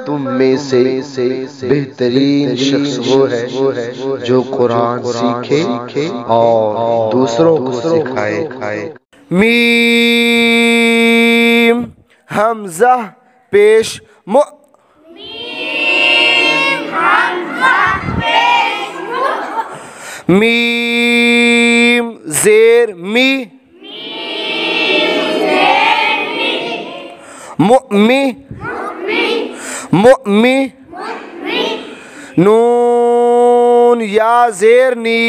तुम में से बेहतरीन शख्स वो है जो कुरान सीखे और दूसरों को सिखाए। मीम हमजा पेश मु, मीम जेर मी, मुअमी मुअमी, नून या जेर नी,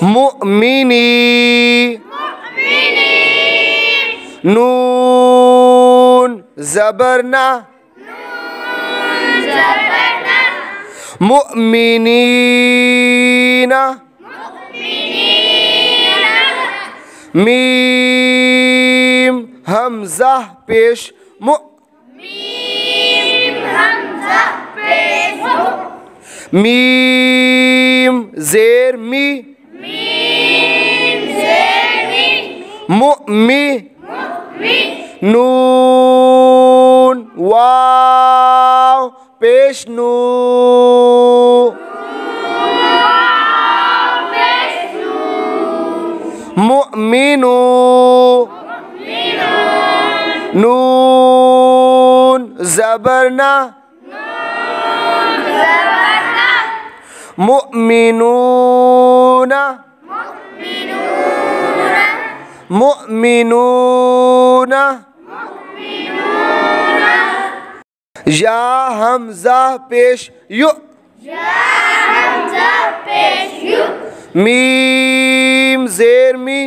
मुअमिनी, नून ज़बरना, मुअमिनीना, मीम हमजा पेश मु, मीम जेर मी, मुअमी, नून वाव पेश नू, मुअमिनू, नून ज़बरना, मुअमिनूना, मुअमिनूना, या हमजा पेश यु, मीम जेर मी,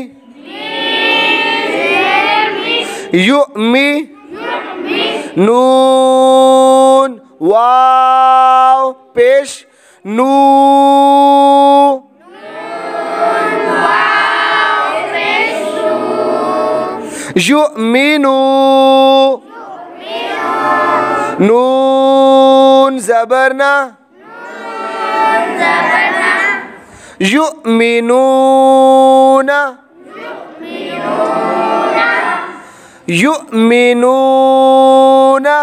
युमी, नून वाव पेश नू, युमिनू, नून ज़बरना, युमिनूना, युमिनूना,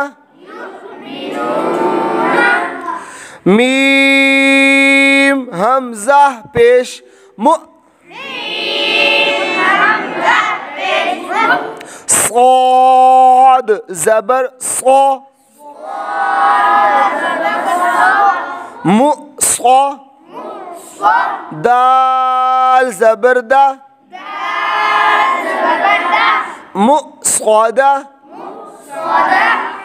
मीम हमजा पेश मु, صاد ज़बर सो, मु सो, दाल ज़बर दा, मु सौदा,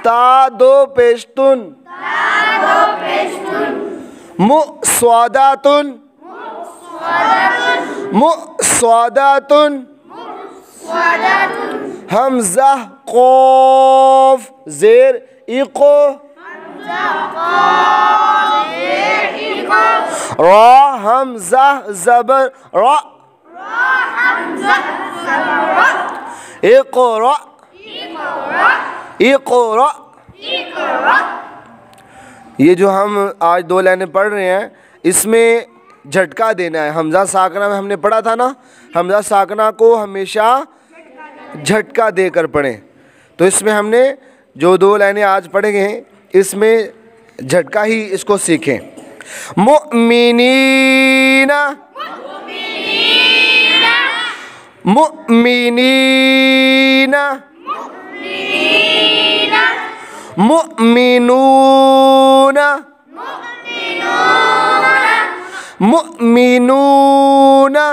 ता दो पेशतुन, मु सौदातुन, मु सौदातुन, हमजा क़ाफ़ ज़ेर इक़ो, रा हमजा ज़बर रा, इक़रा, इक़रा। ये जो हम आज दो लाइनें पढ़ रहे हैं इसमें झटका देना है। हमज़ा साकिना में हमने पढ़ा था ना, हमज़ा साकिना को हमेशा झटका देकर पढ़ें। तो इसमें हमने जो दो लाइनें आज पढ़ेंगे इसमें झटका ही इसको सीखें। मुअमिनीना, मुअमिनीना, मुअमिनूना, मुअमिनूना,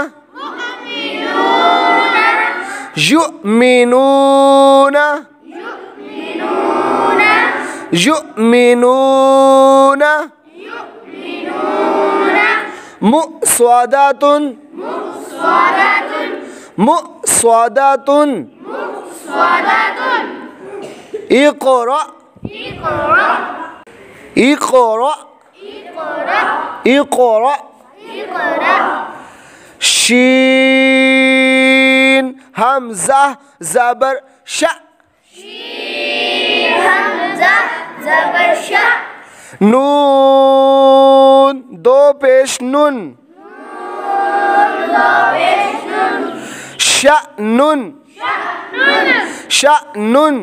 युमिनूना, युमिनूना, मुस्वादातुन, मुस्वादातुन, इक़रा, इक़रा, इक़रा, शीन हमज़ा ज़बर शा, नून दो पेश नुन, शअनुन, शअनुन,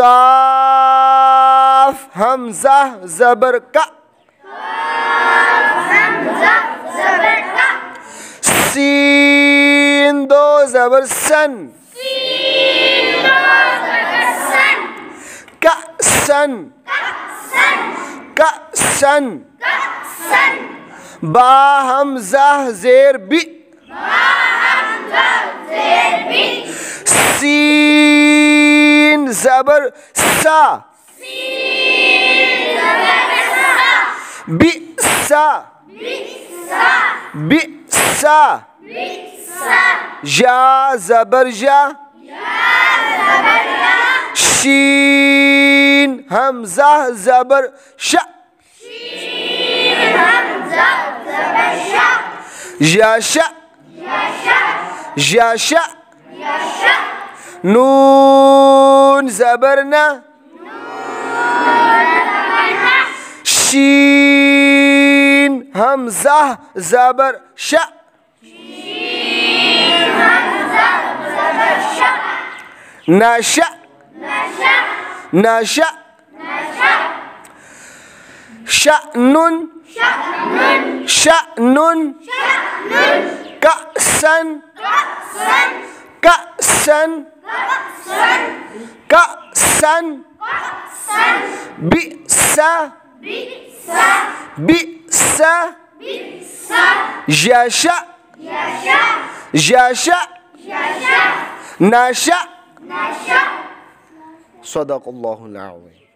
काफ हमजा ज़बर का, सीन दो ज़बर सन, कसन, कसन, बा हमजा ज़ेर बी, सीन ज़बर सा, बिसा, बिसा, या ज़बर या, शीन हमजा ज़बर शा, याशा, याशा, नून ज़बर ना, शीन हमजा ज़बर शा, नशा, नशा, शअनुन, शअनुन, कसन, कसन, कसन, बिसा, बिसा, यशा, यशा, नशा। सदक़ल्लाहुल अज़ीम।